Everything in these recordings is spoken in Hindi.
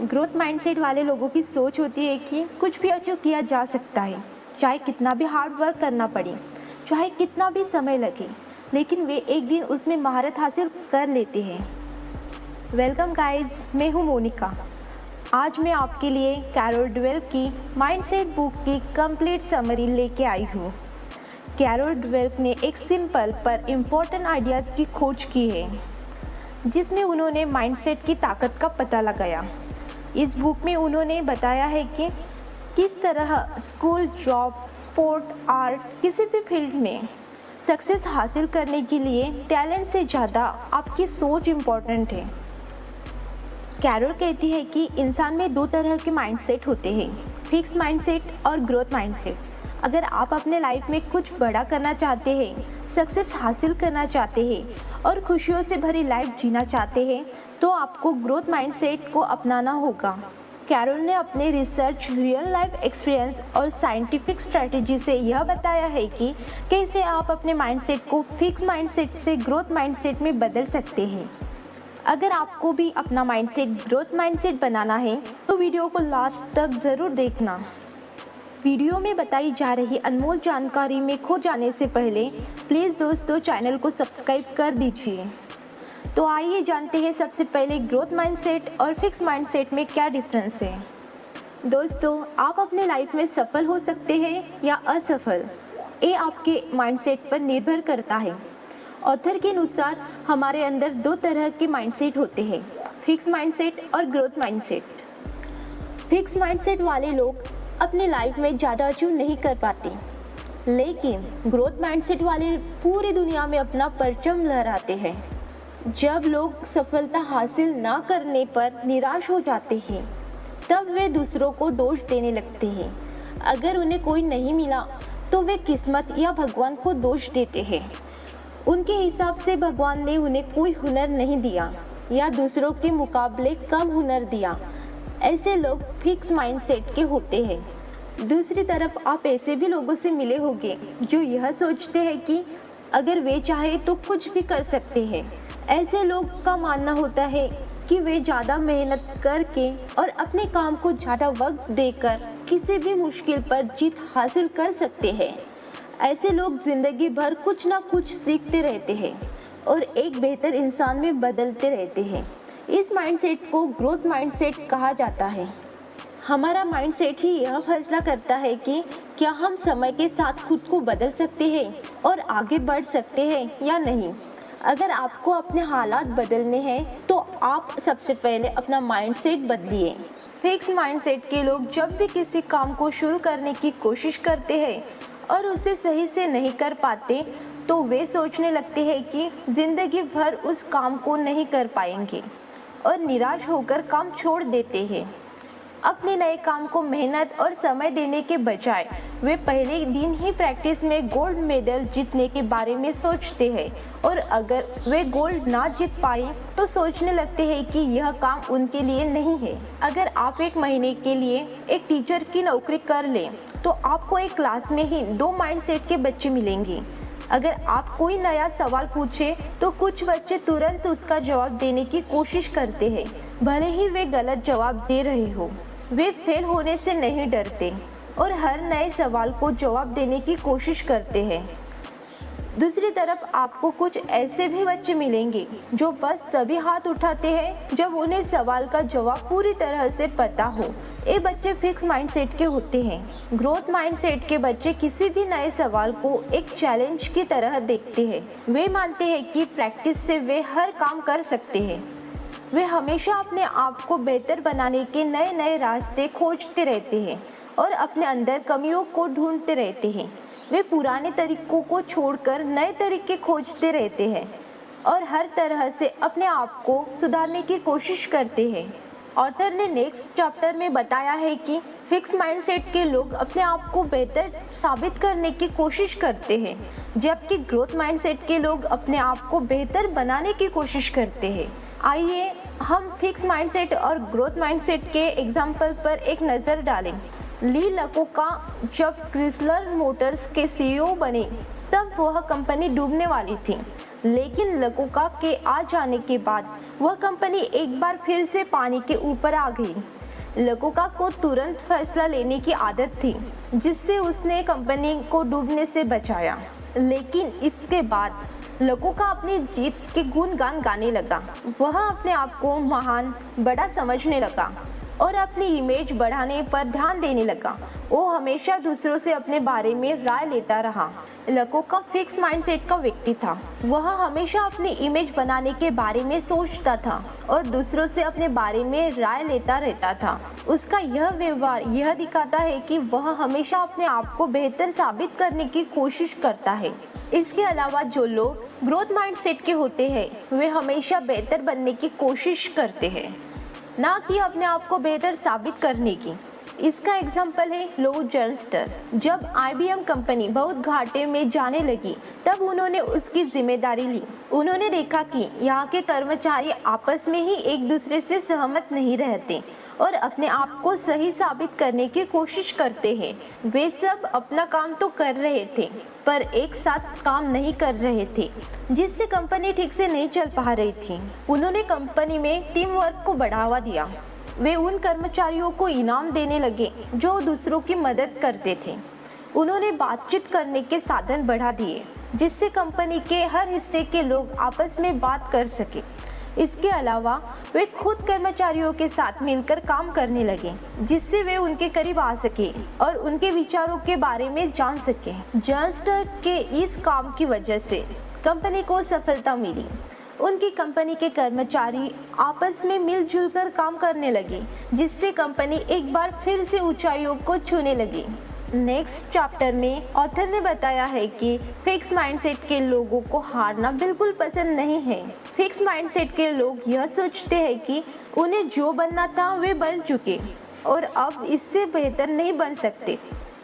ग्रोथ माइंडसेट वाले लोगों की सोच होती है कि कुछ भी अचीव किया जा सकता है, चाहे कितना भी हार्ड वर्क करना पड़े, चाहे कितना भी समय लगे, लेकिन वे एक दिन उसमें महारत हासिल कर लेते हैं। वेलकम गाइस, मैं हूं मोनिका। आज मैं आपके लिए कैरोल डवेल्क की माइंडसेट बुक की कंप्लीट समरी लेके आई हूँ। कैरोल डवेल्क ने एक सिंपल पर इम्पोर्टेंट आइडियाज़ की खोज की है, जिसमें उन्होंने माइंडसेट की ताकत का पता लगाया। इस बुक में उन्होंने बताया है कि किस तरह स्कूल, जॉब, स्पोर्ट, आर्ट, किसी भी फील्ड में सक्सेस हासिल करने के लिए टैलेंट से ज़्यादा आपकी सोच इम्पॉर्टेंट है। कैरोल कहती है कि इंसान में दो तरह के माइंडसेट होते हैं, फिक्स माइंडसेट और ग्रोथ माइंडसेट। अगर आप अपने लाइफ में कुछ बड़ा करना चाहते हैं, सक्सेस हासिल करना चाहते हैं और खुशियों से भरी लाइफ जीना चाहते हैं, तो आपको ग्रोथ माइंडसेट को अपनाना होगा। कैरोल ने अपने रिसर्च, रियल लाइफ एक्सपीरियंस और साइंटिफिक स्ट्रेटजी से यह बताया है कि कैसे आप अपने माइंडसेट को फिक्स माइंडसेट से ग्रोथ माइंडसेट में बदल सकते हैं। अगर आपको भी अपना माइंडसेट ग्रोथ माइंडसेट बनाना है तो वीडियो को लास्ट तक ज़रूर देखना। वीडियो में बताई जा रही अनमोल जानकारी में खो जाने से पहले प्लीज़ दोस्तों चैनल को सब्सक्राइब कर दीजिए। तो आइए जानते हैं सबसे पहले ग्रोथ माइंडसेट और फिक्स माइंडसेट में क्या डिफरेंस है। दोस्तों, आप अपने लाइफ में सफल हो सकते हैं या असफल, ये आपके माइंडसेट पर निर्भर करता है। ऑथर के अनुसार हमारे अंदर दो तरह के माइंडसेट होते हैं, फिक्स माइंडसेट और ग्रोथ माइंडसेट। फिक्स माइंडसेट वाले लोग अपने लाइफ में ज़्यादा अचीव नहीं कर पाते, लेकिन ग्रोथ माइंडसेट वाले पूरी दुनिया में अपना परचम लहराते हैं। जब लोग सफलता हासिल ना करने पर निराश हो जाते हैं, तब वे दूसरों को दोष देने लगते हैं। अगर उन्हें कोई नहीं मिला तो वे किस्मत या भगवान को दोष देते हैं। उनके हिसाब से भगवान ने उन्हें कोई हुनर नहीं दिया या दूसरों के मुकाबले कम हुनर दिया। ऐसे लोग फिक्स माइंडसेट के होते हैं। दूसरी तरफ आप ऐसे भी लोगों से मिले होंगे जो यह सोचते हैं कि अगर वे चाहे तो कुछ भी कर सकते हैं। ऐसे लोग का मानना होता है कि वे ज़्यादा मेहनत करके और अपने काम को ज़्यादा वक्त देकर किसी भी मुश्किल पर जीत हासिल कर सकते हैं। ऐसे लोग ज़िंदगी भर कुछ ना कुछ सीखते रहते हैं और एक बेहतर इंसान में बदलते रहते हैं। इस माइंडसेट को ग्रोथ माइंडसेट कहा जाता है। हमारा माइंडसेट ही यह फैसला करता है कि क्या हम समय के साथ खुद को बदल सकते हैं और आगे बढ़ सकते हैं या नहीं। अगर आपको अपने हालात बदलने हैं तो आप सबसे पहले अपना माइंडसेट बदलिए। फिक्स माइंडसेट के लोग जब भी किसी काम को शुरू करने की कोशिश करते हैं और उसे सही से नहीं कर पाते, तो वे सोचने लगते हैं कि ज़िंदगी भर उस काम को नहीं कर पाएंगे और निराश होकर काम छोड़ देते हैं। अपने नए काम को मेहनत और समय देने के बजाय वे पहले दिन ही प्रैक्टिस में गोल्ड मेडल जीतने के बारे में सोचते हैं और अगर वे गोल्ड ना जीत पाए तो सोचने लगते हैं कि यह काम उनके लिए नहीं है। अगर आप एक महीने के लिए एक टीचर की नौकरी कर लें तो आपको एक क्लास में ही दो माइंडसेट के बच्चे मिलेंगे। अगर आप कोई नया सवाल पूछे तो कुछ बच्चे तुरंत उसका जवाब देने की कोशिश करते हैं, भले ही वे गलत जवाब दे रहे हो। वे फेल होने से नहीं डरते और हर नए सवाल को जवाब देने की कोशिश करते हैं। दूसरी तरफ आपको कुछ ऐसे भी बच्चे मिलेंगे जो बस तभी हाथ उठाते हैं जब उन्हें सवाल का जवाब पूरी तरह से पता हो। ये बच्चे फिक्स माइंडसेट के होते हैं। ग्रोथ माइंडसेट के बच्चे किसी भी नए सवाल को एक चैलेंज की तरह देखते हैं। वे मानते हैं कि प्रैक्टिस से वे हर काम कर सकते हैं। वे हमेशा अपने आप को बेहतर बनाने के नए नए रास्ते खोजते रहते हैं और अपने अंदर कमियों को ढूंढते रहते हैं। वे पुराने तरीकों को छोड़कर नए तरीके खोजते रहते हैं और हर तरह से अपने आप को सुधारने की कोशिश करते हैं। ऑथर ने नेक्स्ट चैप्टर में बताया है कि फिक्स माइंडसेट के लोग अपने आप को बेहतर साबित करने की कोशिश करते हैं, जबकि ग्रोथ माइंडसेट के लोग अपने आप को बेहतर बनाने की कोशिश करते हैं। आइए हम फिक्स माइंडसेट और ग्रोथ माइंडसेट के एग्जाम्पल पर एक नज़र डालें। ली लकोका जब क्रिसलर मोटर्स के सीईओ बने तब वह कंपनी डूबने वाली थी। लेकिन लकोका के आ जाने के बाद वह कंपनी एक बार फिर से पानी के ऊपर आ गई। लकोका को तुरंत फैसला लेने की आदत थी, जिससे उसने कंपनी को डूबने से बचाया। लेकिन इसके बाद लकोका अपनी जीत के गुणगान गाने लगा। वह अपने आप को महान, बड़ा समझने लगा और अपनी इमेज बढ़ाने पर ध्यान देने लगा। वो हमेशा दूसरों से अपने बारे में राय लेता रहा। लकोका फिक्स माइंडसेट का व्यक्ति था। वह हमेशा अपनी इमेज बनाने के बारे में सोचता था और दूसरों से अपने बारे में राय लेता रहता था। उसका यह व्यवहार यह दिखाता है कि वह हमेशा अपने आप को बेहतर साबित करने की कोशिश करता है। इसके अलावा जो लोग ग्रोथ माइंडसेट के होते हैं, वे हमेशा बेहतर बनने की कोशिश करते हैं, ना कि अपने आप को बेहतर साबित करने की। इसका एग्जाम्पल है लो जर्नस्टर। जब IBM कंपनी बहुत घाटे में जाने लगी, तब उन्होंने उसकी जिम्मेदारी ली। उन्होंने देखा कि यहाँ के कर्मचारी आपस में ही एक दूसरे से सहमत नहीं रहते और अपने आप को सही साबित करने की कोशिश करते हैं। वे सब अपना काम तो कर रहे थे, पर एक साथ काम नहीं कर रहे थे, जिससे कंपनी ठीक से नहीं चल पा रही थी। उन्होंने कंपनी में टीम वर्क को बढ़ावा दिया। वे उन कर्मचारियों को इनाम देने लगे जो दूसरों की मदद करते थे। उन्होंने बातचीत करने के साधन बढ़ा दिए, जिससे कंपनी के हर हिस्से के लोग आपस में बात कर सके। इसके अलावा वे खुद कर्मचारियों के साथ मिलकर काम करने लगे, जिससे वे उनके करीब आ सके और उनके विचारों के बारे में जान सके। जर्नस्टर के इस काम की वजह से कंपनी को सफलता मिली। उनकी कंपनी के कर्मचारी आपस में मिलजुल कर काम करने लगे, जिससे कंपनी एक बार फिर से ऊंचाइयों को छूने लगी। नेक्स्ट चैप्टर में ऑथर ने बताया है कि फिक्स माइंडसेट के लोगों को हारना बिल्कुल पसंद नहीं है। फिक्स माइंडसेट के लोग यह सोचते हैं कि उन्हें जो बनना था वे बन चुके और अब इससे बेहतर नहीं बन सकते।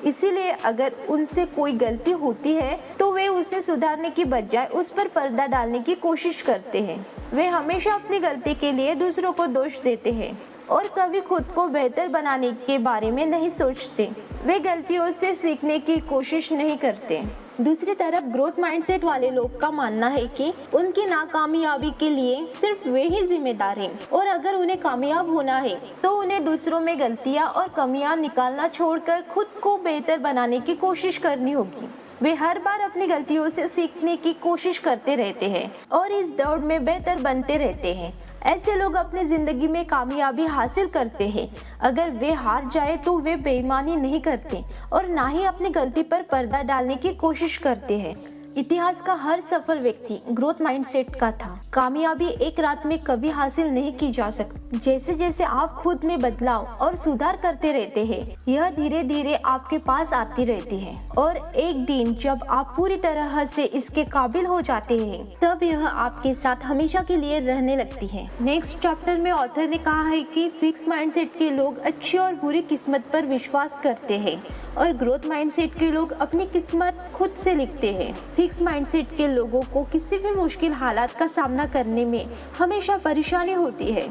इसीलिए अगर उनसे कोई गलती होती है तो वे उसे सुधारने की बजाय उस पर पर्दा डालने की कोशिश करते हैं। वे हमेशा अपनी गलती के लिए दूसरों को दोष देते हैं और कभी खुद को बेहतर बनाने के बारे में नहीं सोचते। वे गलतियों से सीखने की कोशिश नहीं करते। दूसरी तरफ ग्रोथ माइंडसेट वाले लोग का मानना है कि उनकी नाकामयाबी के लिए सिर्फ वे ही जिम्मेदार हैं और अगर उन्हें कामयाब होना है तो उन्हें दूसरों में गलतियां और कमियां निकालना छोड़कर खुद को बेहतर बनाने की कोशिश करनी होगी। वे हर बार अपनी गलतियों से सीखने की कोशिश करते रहते हैं और इस दौड़ में बेहतर बनते रहते हैं। ऐसे लोग अपनी जिंदगी में कामयाबी हासिल करते हैं। अगर वे हार जाए तो वे बेईमानी नहीं करते और ना ही अपनी गलती पर पर्दा डालने की कोशिश करते हैं। इतिहास का हर सफल व्यक्ति ग्रोथ माइंडसेट का था। कामयाबी एक रात में कभी हासिल नहीं की जा सकती। जैसे जैसे आप खुद में बदलाव और सुधार करते रहते हैं, यह धीरे धीरे आपके पास आती रहती है और एक दिन जब आप पूरी तरह से इसके काबिल हो जाते हैं, तब यह आपके साथ हमेशा के लिए रहने लगती है। नेक्स्ट चैप्टर में ऑथर ने कहा है कि फिक्स माइंडसेट के लोग अच्छी और बुरी किस्मत पर विश्वास करते हैं और ग्रोथ माइंडसेट के लोग अपनी किस्मत खुद से लिखते हैं। फिक्स माइंडसेट के लोगों को किसी भी मुश्किल हालात का सामना करने में हमेशा परेशानी होती है।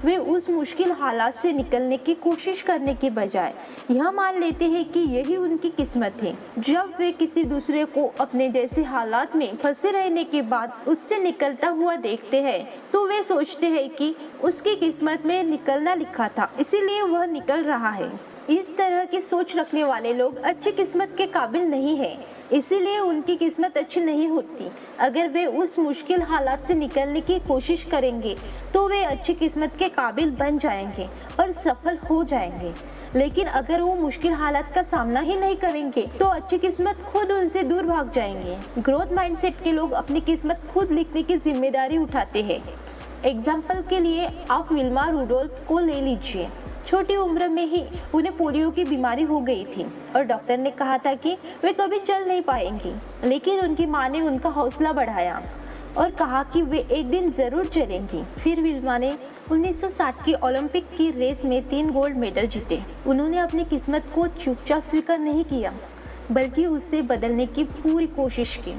वे उस मुश्किल हालात से निकलने की कोशिश करने के बजाय यह मान लेते हैं कि यही उनकी किस्मत है। जब वे किसी दूसरे को अपने जैसे हालात में फंसे रहने के बाद उससे निकलता हुआ देखते हैं तो वे सोचते हैं कि उसकी किस्मत में निकलना लिखा था, इसीलिए वह निकल रहा है। इस तरह की सोच रखने वाले लोग अच्छी किस्मत के काबिल नहीं हैं, इसीलिए उनकी किस्मत अच्छी नहीं होती। अगर वे उस मुश्किल हालात से निकलने की कोशिश करेंगे तो वे अच्छी किस्मत के काबिल बन जाएंगे और सफल हो जाएंगे। लेकिन अगर वो मुश्किल हालात का सामना ही नहीं करेंगे तो अच्छी किस्मत खुद उनसे दूर भाग जाएंगे। ग्रोथ माइंडसेट के लोग अपनी किस्मत खुद लिखने की जिम्मेदारी उठाते हैं। एग्जाम्पल के लिए आप विल्मा रुडोल्फ को ले लीजिए। छोटी उम्र में ही उन्हें पोलियो की बीमारी हो गई थी और डॉक्टर ने कहा था कि वे कभी चल नहीं पाएंगी। लेकिन उनकी माँ ने उनका हौसला बढ़ाया और कहा कि वे एक दिन ज़रूर चलेंगी। फिर विल्मा ने 1960 की ओलंपिक की रेस में 3 गोल्ड मेडल जीते। उन्होंने अपनी किस्मत को चुपचाप स्वीकार नहीं किया, बल्कि उससे बदलने की पूरी कोशिश की।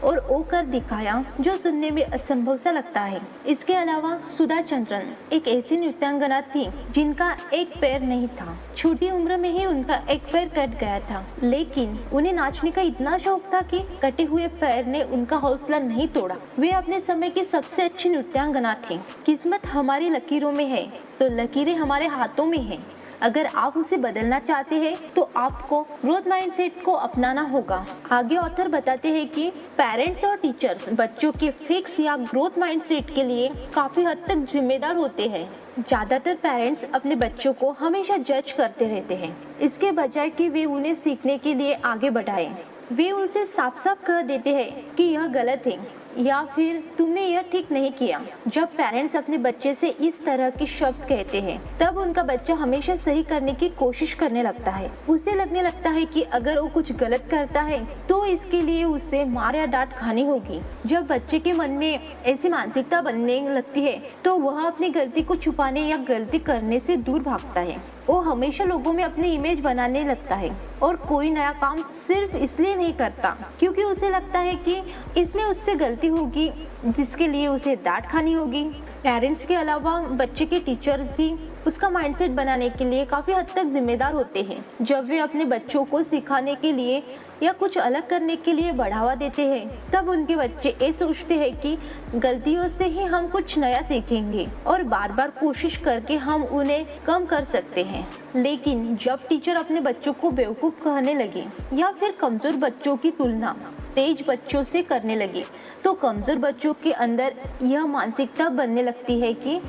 और ओ कर दिखाया जो सुनने में असंभव सा लगता है। इसके अलावा सुधा चंद्रन एक ऐसी नृत्यांगना थी जिनका एक पैर नहीं था। छोटी उम्र में ही उनका एक पैर कट गया था, लेकिन उन्हें नाचने का इतना शौक था कि कटे हुए पैर ने उनका हौसला नहीं तोड़ा। वे अपने समय की सबसे अच्छी नृत्यांगना थी। किस्मत हमारी लकीरों में है तो लकीरें हमारे हाथों में है। अगर आप उसे बदलना चाहते हैं तो आपको ग्रोथ माइंडसेट को अपनाना होगा। आगे ऑथर बताते हैं कि पेरेंट्स और टीचर्स बच्चों के फिक्स या ग्रोथ माइंडसेट के लिए काफी हद तक जिम्मेदार होते हैं। ज्यादातर पेरेंट्स अपने बच्चों को हमेशा जज करते रहते हैं, इसके बजाय कि वे उन्हें सीखने के लिए आगे बढ़ाएं। वे उनसे साफ साफ कह देते हैं कि यह गलत है या फिर तुमने यह ठीक नहीं किया। जब पेरेंट्स अपने बच्चे से इस तरह के शब्द कहते हैं तब उनका बच्चा हमेशा सही करने की कोशिश करने लगता है। उसे लगने लगता है कि अगर वो कुछ गलत करता है तो इसके लिए उसे मार या डांट खानी होगी। जब बच्चे के मन में ऐसी मानसिकता बनने लगती है तो वह अपनी गलती को छुपाने या गलती करने से दूर भागता है। वो हमेशा लोगों में अपनी इमेज बनाने लगता है और कोई नया काम सिर्फ इसलिए नहीं करता क्योंकि उसे लगता है कि इसमें उससे गलती होगी जिसके लिए उसे डांट खानी होगी। पेरेंट्स के अलावा बच्चे के टीचर भी उसका माइंडसेट बनाने के लिए काफ़ी हद तक जिम्मेदार होते हैं। जब वे अपने बच्चों को सिखाने के लिए या कुछ अलग करने के लिए बढ़ावा देते हैं तब उनके बच्चे ये सोचते हैं कि गलतियों से ही हम कुछ नया सीखेंगे और बार बार कोशिश करके हम उन्हें कम कर सकते हैं। लेकिन जब टीचर अपने बच्चों को बेवकूफ़ कहने लगे या फिर कमज़ोर बच्चों की तुलना तेज बच्चों से करने लगे तो कमज़ोर बच्चों के अंदर यह मानसिकता बनने लगती है कि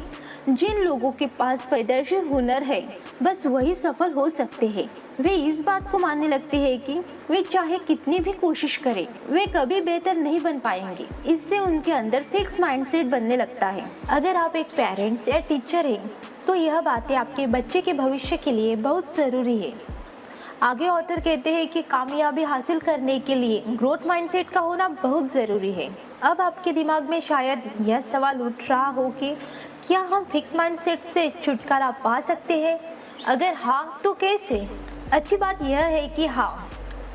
जिन लोगों के पास पैदाइशी हुनर है बस वही सफल हो सकते हैं। वे इस बात को मानने लगते हैं कि वे चाहे कितनी भी कोशिश करें वे कभी बेहतर नहीं बन पाएंगे। इससे उनके अंदर फिक्स माइंडसेट बनने लगता है। अगर आप एक पेरेंट्स या टीचर हैं तो यह बातें आपके बच्चे के भविष्य के लिए बहुत ज़रूरी है। आगे ऑथर कहते हैं कि कामयाबी हासिल करने के लिए ग्रोथ माइंडसेट का होना बहुत ज़रूरी है। अब आपके दिमाग में शायद यह सवाल उठ रहा हो कि क्या हम फिक्स माइंडसेट से छुटकारा पा सकते हैं? अगर हाँ तो कैसे? अच्छी बात यह है कि हाँ,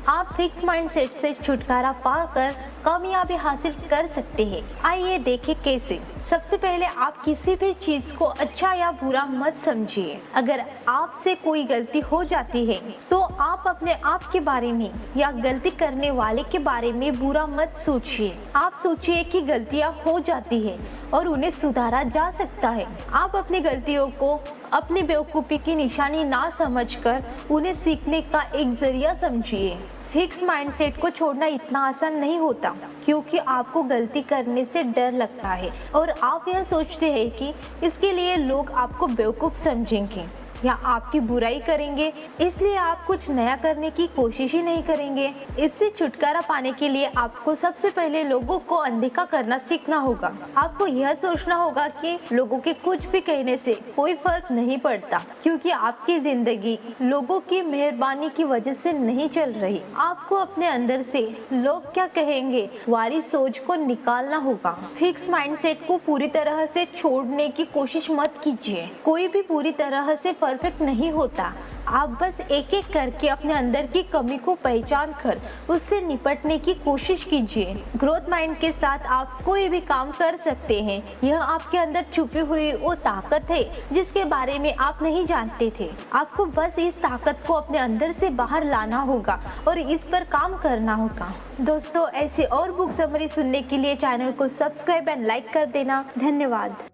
आप फिक्स माइंडसेट से छुटकारा पाकर कामयाबी हासिल कर सकते हैं। आइए देखें कैसे। सबसे पहले आप किसी भी चीज़ को अच्छा या बुरा मत समझिए। अगर आपसे कोई गलती हो जाती है तो आप अपने आप के बारे में या गलती करने वाले के बारे में बुरा मत सोचिए। आप सोचिए कि गलतियां हो जाती है और उन्हें सुधारा जा सकता है। आप अपनी गलतियों को अपनी बेवकूफ़ी की निशानी ना समझकर उन्हें सीखने का एक जरिया समझिए। फिक्स माइंडसेट को छोड़ना इतना आसान नहीं होता क्योंकि आपको गलती करने से डर लगता है और आप यह सोचते हैं कि इसके लिए लोग आपको बेवकूफ़ समझेंगे या आपकी बुराई करेंगे, इसलिए आप कुछ नया करने की कोशिश ही नहीं करेंगे। इससे छुटकारा पाने के लिए आपको सबसे पहले लोगों को अनदेखा करना सीखना होगा। आपको यह सोचना होगा कि लोगों के कुछ भी कहने से कोई फर्क नहीं पड़ता क्योंकि आपकी जिंदगी लोगों की मेहरबानी की वजह से नहीं चल रही। आपको अपने अंदर से लोग क्या कहेंगे वाली सोच को निकालना होगा। फिक्स माइंडसेट को पूरी तरह से छोड़ने की कोशिश मत कीजिए। कोई भी पूरी तरह से परफेक्ट नहीं होता। आप बस एक एक करके अपने अंदर की कमी को पहचान कर उससे निपटने की कोशिश कीजिए। ग्रोथ माइंड के साथ आप कोई भी काम कर सकते हैं। यह आपके अंदर छुपी हुई वो ताकत है जिसके बारे में आप नहीं जानते थे। आपको बस इस ताकत को अपने अंदर से बाहर लाना होगा और इस पर काम करना होगा। दोस्तों, ऐसे और बुक समरी सुनने के लिए चैनल को सब्सक्राइब एंड लाइक कर देना। धन्यवाद।